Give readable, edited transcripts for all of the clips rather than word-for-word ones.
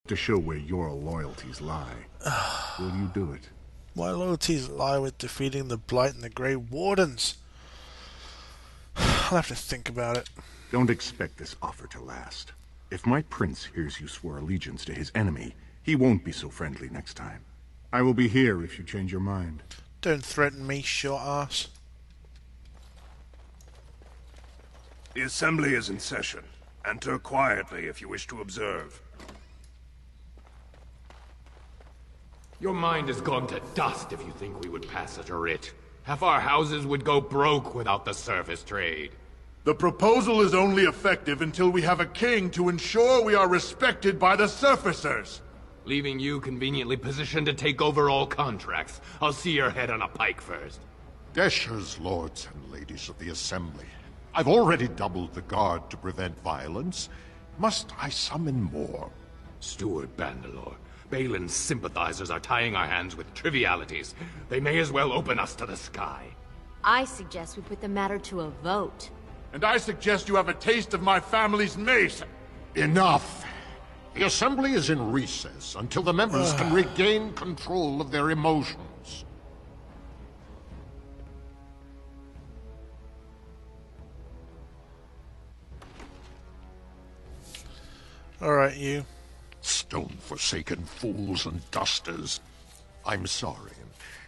to show where your loyalties lie. Will you do it? My loyalties lie with defeating the Blight and the Grey Wardens. I'll have to think about it. Don't expect this offer to last. If my prince hears you swore allegiance to his enemy, he won't be so friendly next time. I will be here if you change your mind. Don't threaten me, short ass. The Assembly is in session. Enter quietly if you wish to observe. Your mind has gone to dust if you think we would pass such a writ. Half our houses would go broke without the service trade. The proposal is only effective until we have a king to ensure we are respected by the surfacers. Leaving you conveniently positioned to take over all contracts. I'll see your head on a pike first. Deshers, lords and ladies of the Assembly. I've already doubled the guard to prevent violence. Must I summon more? Steward Bandalore, Balin's sympathizers are tying our hands with trivialities. They may as well open us to the sky. I suggest we put the matter to a vote. And I suggest you have a taste of my family's mace. Enough! The Assembly is in recess until the members can regain control of their emotions. Alright, you. Stone-forsaken fools and dusters. I'm sorry.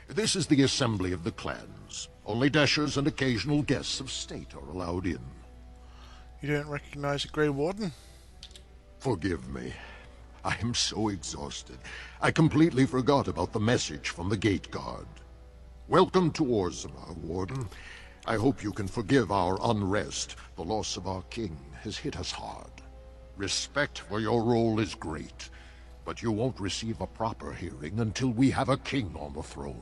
This is the Assembly of the Clans. Only Deshers and occasional guests of state are allowed in. You don't recognize a Grey Warden? Forgive me. I am so exhausted. I completely forgot about the message from the gate guard. Welcome to Orzammar, Warden. I hope you can forgive our unrest. The loss of our king has hit us hard. Respect for your role is great, but you won't receive a proper hearing until we have a king on the throne.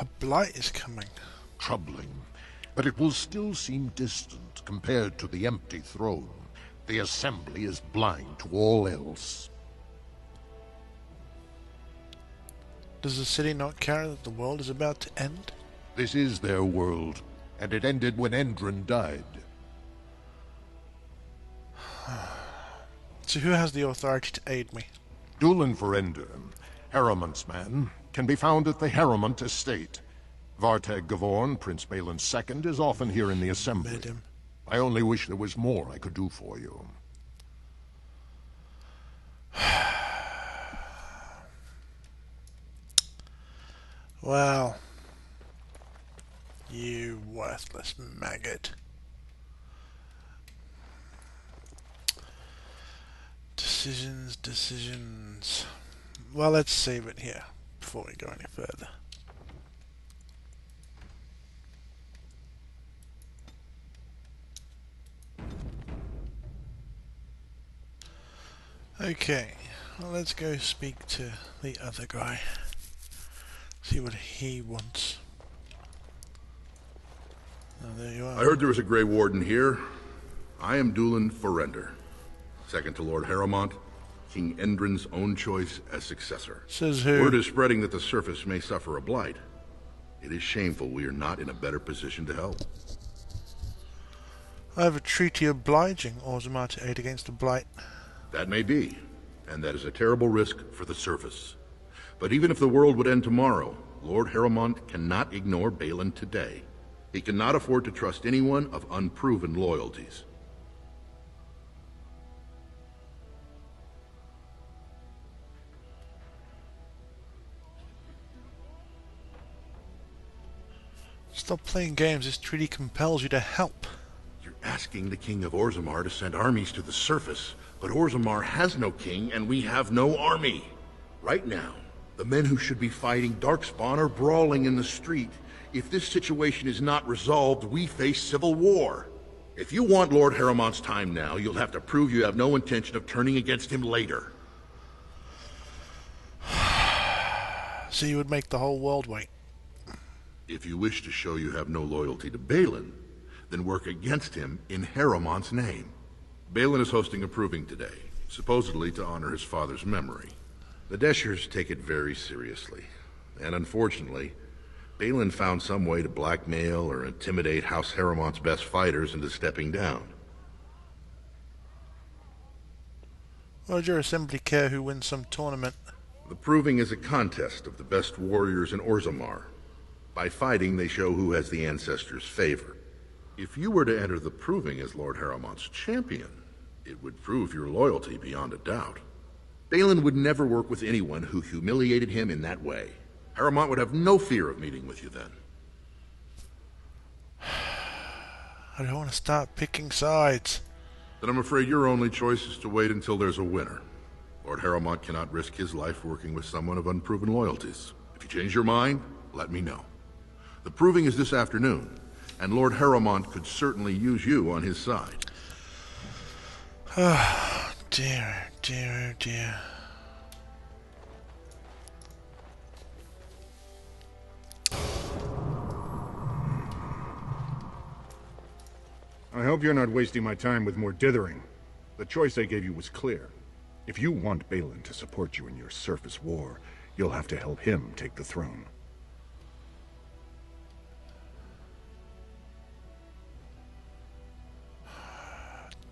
A blight is coming. Troubling, but it will still seem distant compared to the empty throne. The Assembly is blind to all else. Does the city not care that the world is about to end? This is their world, and it ended when Endron died. So who has the authority to aid me? Dulin Harrowmant's man, can be found at the Harrowmant estate. Vartag Gavorn, Prince Balin's second, is often here in the Assembly. Bid him. I only wish there was more I could do for you. Well, you worthless maggot. Decisions. Well, let's save it here before we go any further. Okay, well, let's go speak to the other guy. See what he wants. Oh, there you are. I heard there was a Grey Warden here. I am Dulin, second to Lord Harrowmant, King Endron's own choice as successor. Says who? Word is spreading that the surface may suffer a blight. It is shameful we are not in a better position to help. I have a treaty obliging Orzammar to aid against the blight. That may be, and that is a terrible risk for the surface. But even if the world would end tomorrow, Lord Harrowmant cannot ignore Balin today. He cannot afford to trust anyone of unproven loyalties. Stop playing games. This treaty compels you to help. You're asking the King of Orzammar to send armies to the surface, but Orzammar has no king and we have no army. Right now, the men who should be fighting Darkspawn are brawling in the street. If this situation is not resolved, we face civil war. If you want Lord Harrowmant's time now, you'll have to prove you have no intention of turning against him later. So you would make the whole world wait. If you wish to show you have no loyalty to Balin, then work against him in Harrowmant's name. Balin is hosting a proving today, supposedly to honor his father's memory. The Deshers take it very seriously, and unfortunately, Balin found some way to blackmail or intimidate House Harrowmant's best fighters into stepping down. Why would your assembly care who wins some tournament? The proving is a contest of the best warriors in Orzammar. By fighting, they show who has the ancestors' favor. If you were to enter the proving as Lord Harrowmant's champion, it would prove your loyalty beyond a doubt. Balin would never work with anyone who humiliated him in that way. Harrowmant would have no fear of meeting with you then. I don't want to start picking sides. Then I'm afraid your only choice is to wait until there's a winner. Lord Harrowmant cannot risk his life working with someone of unproven loyalties. If you change your mind, let me know. The proving is this afternoon, and Lord Harrowmant could certainly use you on his side. Oh, dear, dear, dear. I hope you're not wasting my time with more dithering. The choice I gave you was clear. If you want Balin to support you in your surface war, you'll have to help him take the throne.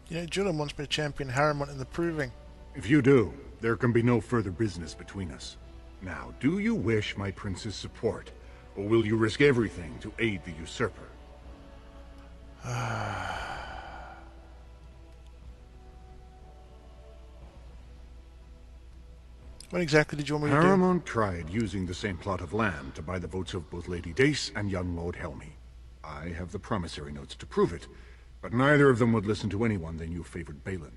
You know, Dulin wants me to champion Harrowmant in the proving. If you do, there can be no further business between us. Now, do you wish my prince's support, or will you risk everything to aid the usurper? What exactly did you want me to do? Harrowmant tried using the same plot of land to buy the votes of both Lady Dace and young Lord Helmy. I have the promissory notes to prove it, but neither of them would listen to anyone they knew favored Balin.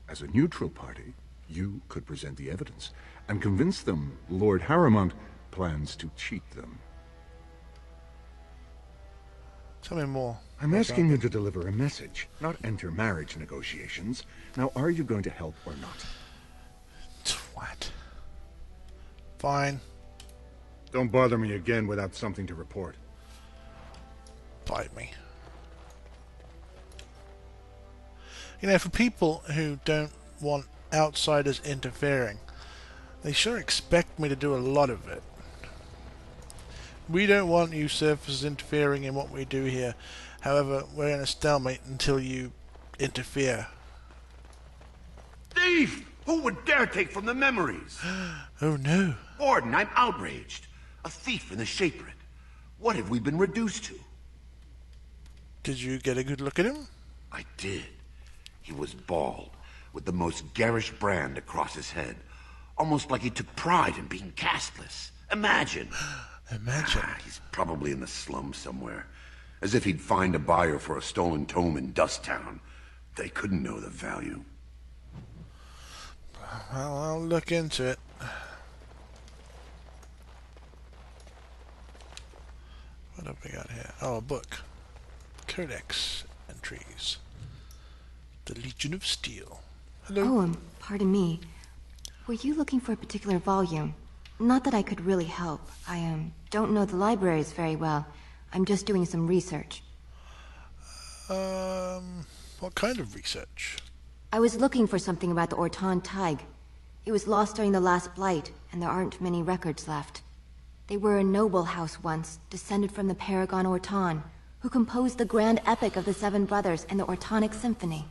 As a neutral party, you could present the evidence and convince them Lord Harrowmant plans to cheat them. Tell me more. I'm asking you to deliver a message, not enter marriage negotiations. Now, are you going to help or not? Twat. Fine. Don't bother me again without something to report. Bite me. You know, for people who don't want outsiders interfering, they sure expect me to do a lot of it. We don't want you surfers interfering in what we do here. However, we're in a stalemate until you interfere. Thief! Who would dare take from the memories? Oh no. Warden, I'm outraged. A thief in the Shaperate. What have we been reduced to? Did you get a good look at him? I did. He was bald, with the most garish brand across his head. Almost like he took pride in being castless. Imagine. Imagine. He's probably in the slums somewhere. As if he'd find a buyer for a stolen tome in Dusttown. They couldn't know the value. Well, I'll look into it. What have we got here? Oh, a book. Codex entries. The Legion of Steel. Hello. Oh, pardon me. Were you looking for a particular volume? Not that I could really help. I don't know the libraries very well. I'm just doing some research. What kind of research? I was looking for something about the Orton Tig. It was lost during the last Blight, and there aren't many records left. They were a noble house once, descended from the Paragon Orton, who composed the grand epic of the Seven Brothers and the Ortonic Symphony.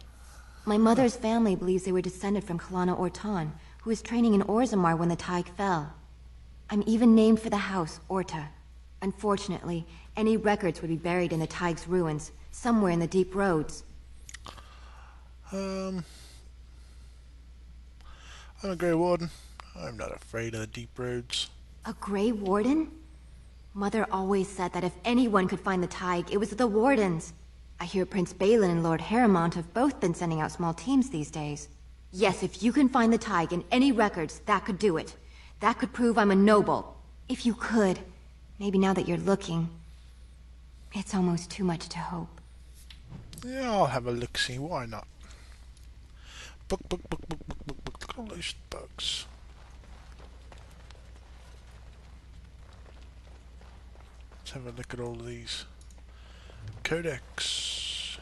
My mother's family believes they were descended from Kalana Orton, who was training in Orzammar when the Tig fell. I'm even named for the house, Orta. Unfortunately, any records would be buried in the Tig's ruins, somewhere in the deep roads. I'm a Grey Warden. I'm not afraid of the deep roads. A Grey Warden? Mother always said that if anyone could find the Tig, it was the Wardens. I hear Prince Balin and Lord Harrowmant have both been sending out small teams these days. Yes, if you can find the Tig in any records, that could do it. That could prove I'm a noble. If you could. Maybe now that you're looking. It's almost too much to hope. Yeah, I'll have a look-see. Why not? Book. Look at all those books. Let's have a look at all of these. Codex.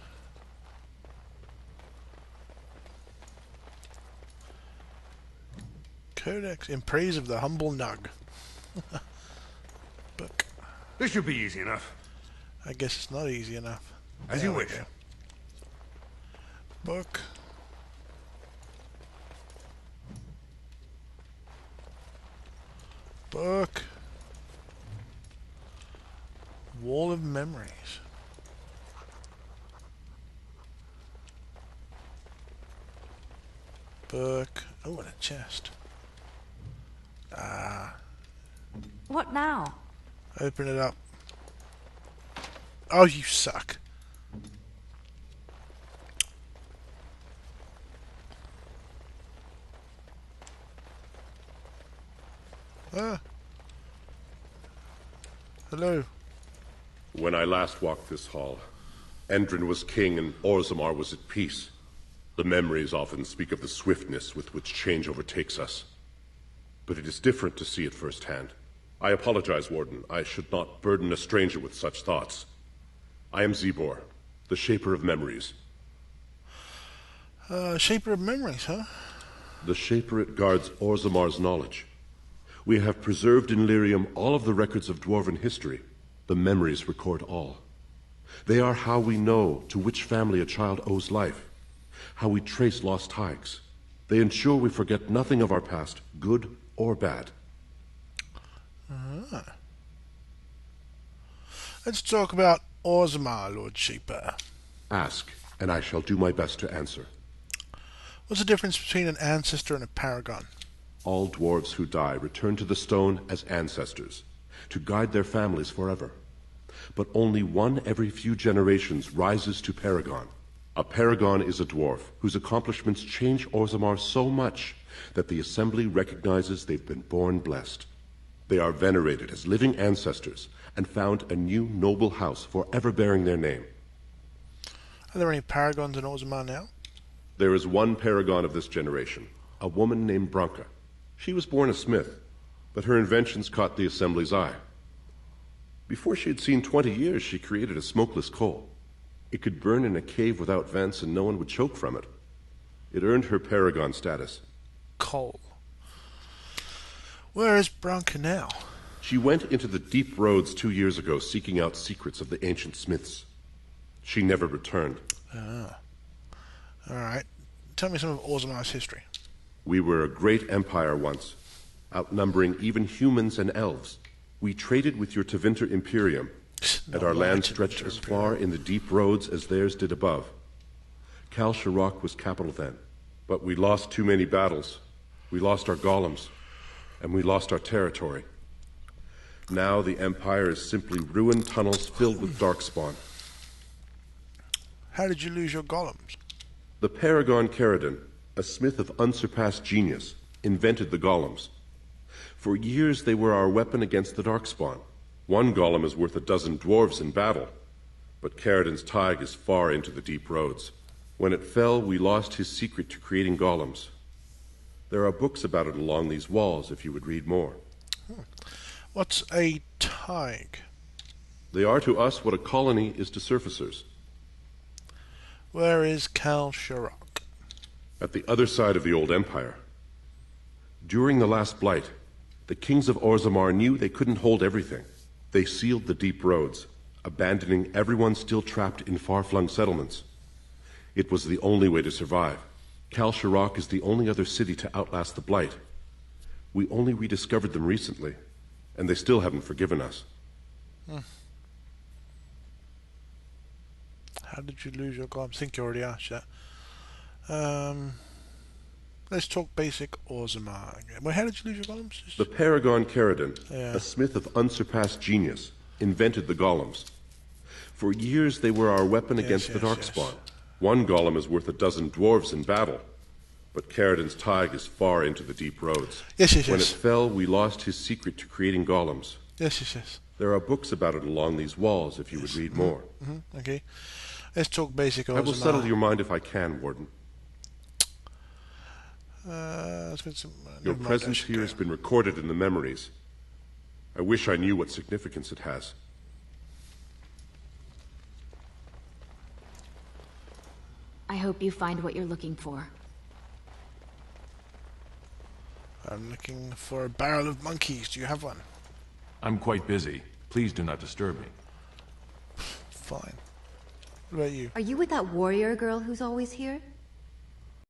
Codex in praise of the humble Nug. Book. This should be easy enough. I guess it's not easy enough. As you wish. Book. Book. Wall of Memories. Book. Oh, and a chest. What now? Open it up. Oh, you suck. Hello. When I last walked this hall, Endrin was king and Orzammar was at peace. The memories often speak of the swiftness with which change overtakes us. But it is different to see it firsthand. I apologize, Warden. I should not burden a stranger with such thoughts. I am Zebor, the Shaper of Memories. Shaper of Memories, huh? The Shaperate guards Orzammar's knowledge. We have preserved in Lyrium all of the records of dwarven history. The memories record all. They are how we know to which family a child owes life, how we trace lost ties. They ensure we forget nothing of our past, good or bad. Let's talk about Orzammar, Lord Shaper. Ask, and I shall do my best to answer. What's the difference between an ancestor and a paragon? All dwarves who die return to the stone as ancestors, to guide their families forever. But only one every few generations rises to paragon. A paragon is a dwarf whose accomplishments change Orzammar so much that the Assembly recognizes they've been born blessed. They are venerated as living ancestors and found a new noble house forever bearing their name. Are there any paragons in Orzammar now? There is one paragon of this generation, a woman named Branka. She was born a smith, but her inventions caught the Assembly's eye. Before she had seen 20 years, she created a smokeless coal. It could burn in a cave without vents and no one would choke from it. It earned her paragon status. Coal. Where is Branka now? She went into the deep roads 2 years ago seeking out secrets of the ancient smiths. She never returned. Alright. Tell me some of Orzammar's history. We were a great empire once, outnumbering even humans and elves. We traded with your Tevinter Imperium, and our land stretched as far in the deep roads as theirs did above. Kal Sharok was capital then, but we lost too many battles. We lost our golems, and we lost our territory. Now the Empire is simply ruined tunnels filled with darkspawn. How did you lose your golems? The Paragon Caridin, a smith of unsurpassed genius, invented the golems. For years they were our weapon against the darkspawn. One golem is worth a dozen dwarves in battle, but Caridin's Tig is far into the deep roads. When it fell, we lost his secret to creating golems. There are books about it along these walls if you would read more. What's a Tig? They are to us what a colony is to surfacers. Where is Kal Sharok? At the other side of the old empire. During the last blight, the kings of Orzammar knew they couldn't hold everything. They sealed the deep roads, abandoning everyone still trapped in far-flung settlements. It was the only way to survive. Kal Sharok is the only other city to outlast the blight. We only rediscovered them recently, and they still haven't forgiven us. How did you lose your golems? I think you already asked that. Let's talk basic Orzammar again. Well, how did you lose your golems? The Paragon Caridin, a smith of unsurpassed genius, invented the golems. For years they were our weapon against the darkspawn. One golem is worth a dozen dwarves in battle, but Caridin's Tig is far into the deep roads. When it fell, we lost his secret to creating golems. Yes. There are books about it along these walls if you would read more. Okay. Let's talk basic Orzammar. I will settle your mind if I can, Warden. Your presence here has been recorded in the memories. I wish I knew what significance it has. I hope you find what you're looking for. I'm looking for a barrel of monkeys. Do you have one? I'm quite busy. Please do not disturb me. Fine. What about you? Are you with that warrior girl who's always here?